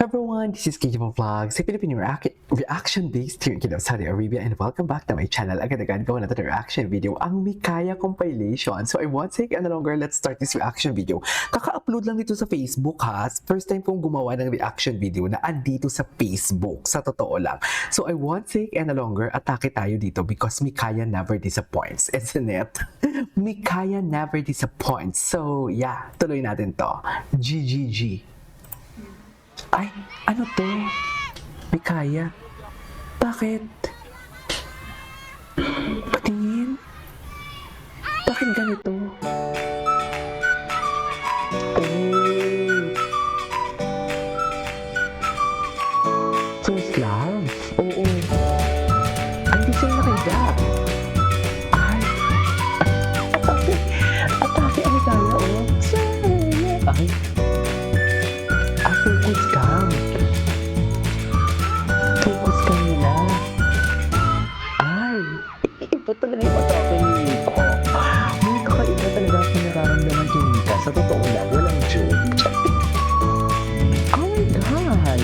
Everyone, this is KJ Vlogs, a Filipino reaction-based here in Saudi Arabia, and welcome back to my channel. Agad-agad gawa natin reaction video, ang Mikaya compilation. So I won't take any longer, let's start this reaction video. Kaka-upload lang dito sa Facebook ha. First time kong gumawa ng reaction video na andito sa Facebook, sa totoo lang. So I won't take any longer, atake tayo dito because Mikaya never disappoints, isn't it? Mikaya never disappoints. So yeah, tuloy natin to. GGG. Ay, ano to? Mikaya? Bakit? Patingin? Bakit ganito? Oh. First love? Oo. Ay, di sila nakahiga. Ay. Atake ang Mikaya, oh. Ay. Focus cam. Focus cam nila. Ay, iba talaga yung atake ni Nico. May kakaiba talaga ako nararamdaman kay Nika. Sa totoo lang, walang joke. Oh my God!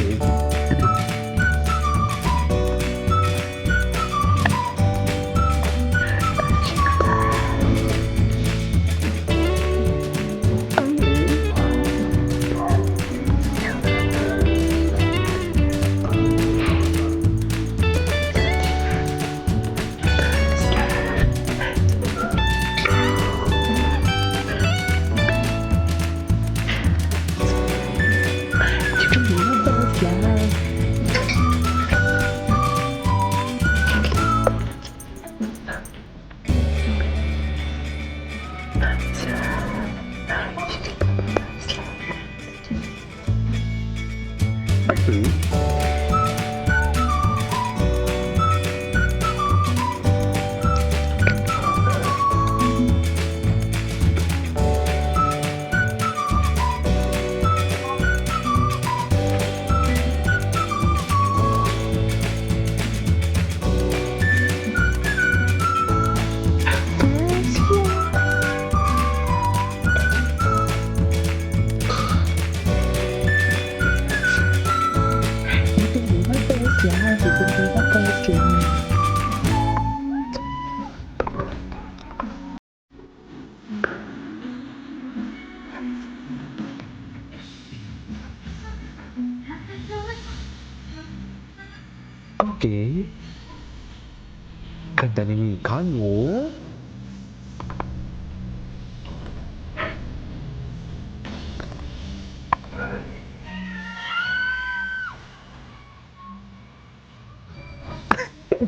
Okay. Ganda ni Mika, no?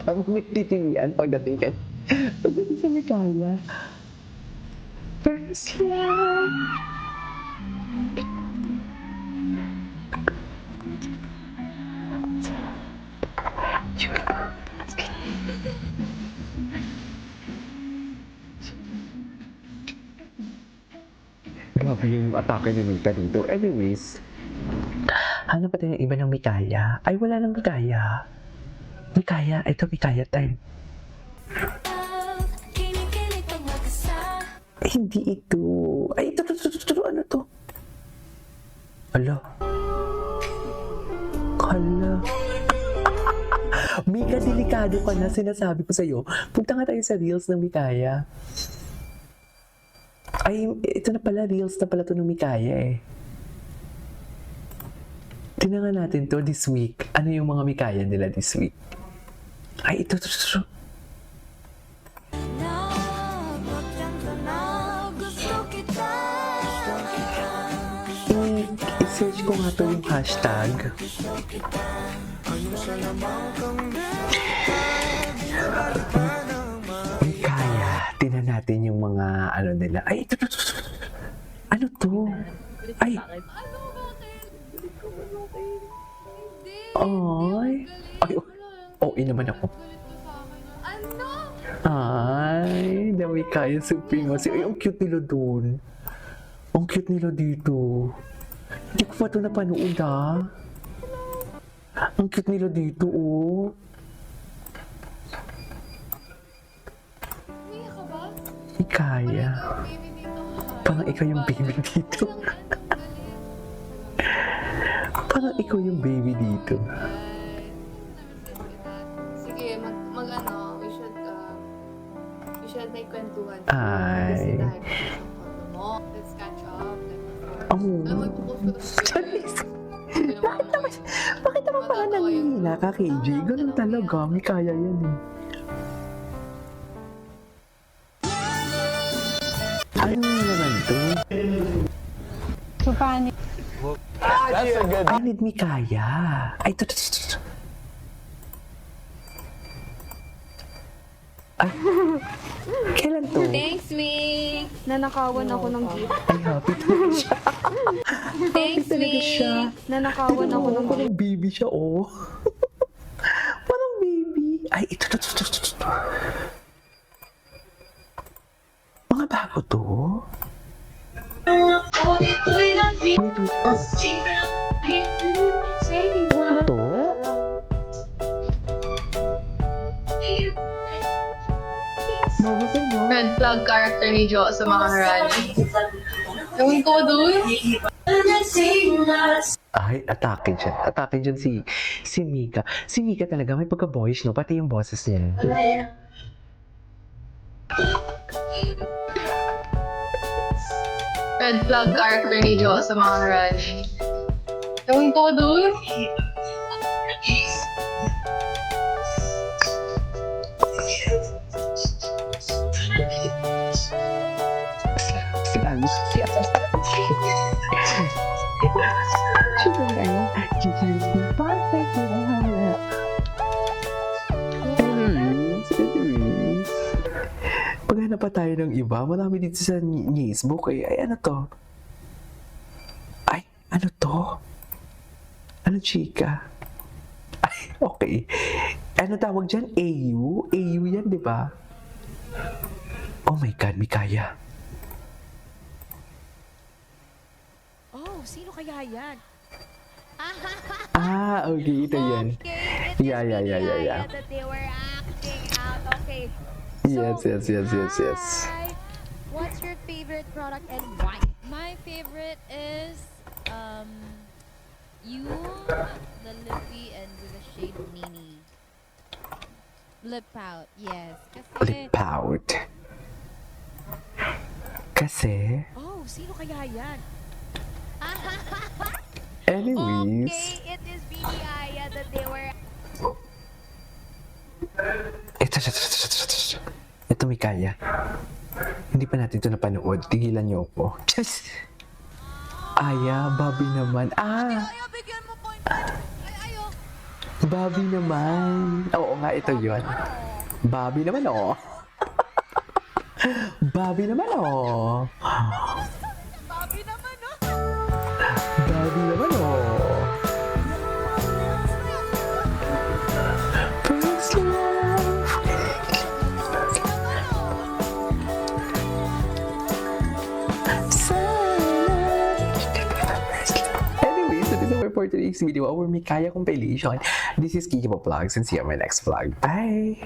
Ang nagtitilian pagdating ka. Pagdating sa Mikaya. First love. Grabe yung atake ni Mika dito. Anyways, hanap natin yung iba ng Mikaya. Ay, wala ng Mikaya. Mikaya, ito Mikaya time. Ay, hindi ito. Ay, ito, ano to? Hala. Hala. Mika, delikado ka na. Sinasabi ko sa'yo. Punta nga tayo sa reels ng Mikaya. Ay, ito na pala. Reels na pala to ng Mikaya eh. Tingnan natin to this week. Ano yung mga Mikaya nila this week? Ay, ito. I-search ko nga to yung hashtag. Mikaya. Tingnan natin yung mga ano nila. Ay, ito. Ano to? Ay. Ay. Ay, naman ako. Ay, na Mikaya Supremacy. Ay, ang cute nila dun. Ang cute nila dito. Hindi ko pa ito napanood ha. Ang cute nila dito oh. Mikaya. Parang ikaw yung baby dito. Parang ikaw yung baby dito. Sige, ano, we should make kwentuhan. Ay. Let's catch up. Oh. Alam mo, ipopost ko to sa Charis. Bakit naman parang nanghihina ka, KJ? Ganun talaga. May kaya yan eh. Ano naman to? So, paano? I need me kaya. Ay, to. Ay, kailan to? Thanks, me! Nanakawan ako ng gift. Ay, happy talaga siya. Thanks, talaga siya. Nanakawan ako ng gift. Parang baby siya, oh. Parang baby. Ay, ito. Mga bago to. Wait. Ano to? Red flag character ni Jo sa mga rally. Ewan ko doon. Ay, atake dyan si Mika. Si Mika talaga, may pagka-boyish, no? Pati yung boses niya. Red flag character ni Jo sa mga rally. Ewan ko doon. Sinabi siya. Perfect. Paghanap pa tayo ng iba, marami dito sa Facebook eh. Ay, ano to? Ay, ano to? Ano, chika? Ay, okay. Ano tawag dyan? AU? AU yan, di ba? Oh my God, Mikaya. Oh, sino kaya yan? Ah, okay, ito yan. Okay, Yeah. that they were acting out. Okay. Yes. Hi. What's your favorite product and why? My favorite is you, the lippy and with the shade Nini. Lip pout, yes. Kasi, Lip out. Kasi, Oh, sino kaya yan? anyways, Okay, it is Bini Aya that they were... ito Mikaya. Hindi pa natin ito napanood. Tigilan niyo ako. Just, Aya, Bobby naman. Ayaw, bigyan mo point. Ayaw. Bobby naman. Oo nga, ito yon. Bobby naman, oh. Bobby naman, oh. Bobby naman, no? Bobby naman, oh. First love. Anyways, so this is our for today's video, our Mikaya compilation. This is Kiki Vlogs and see you on my next vlog. Bye!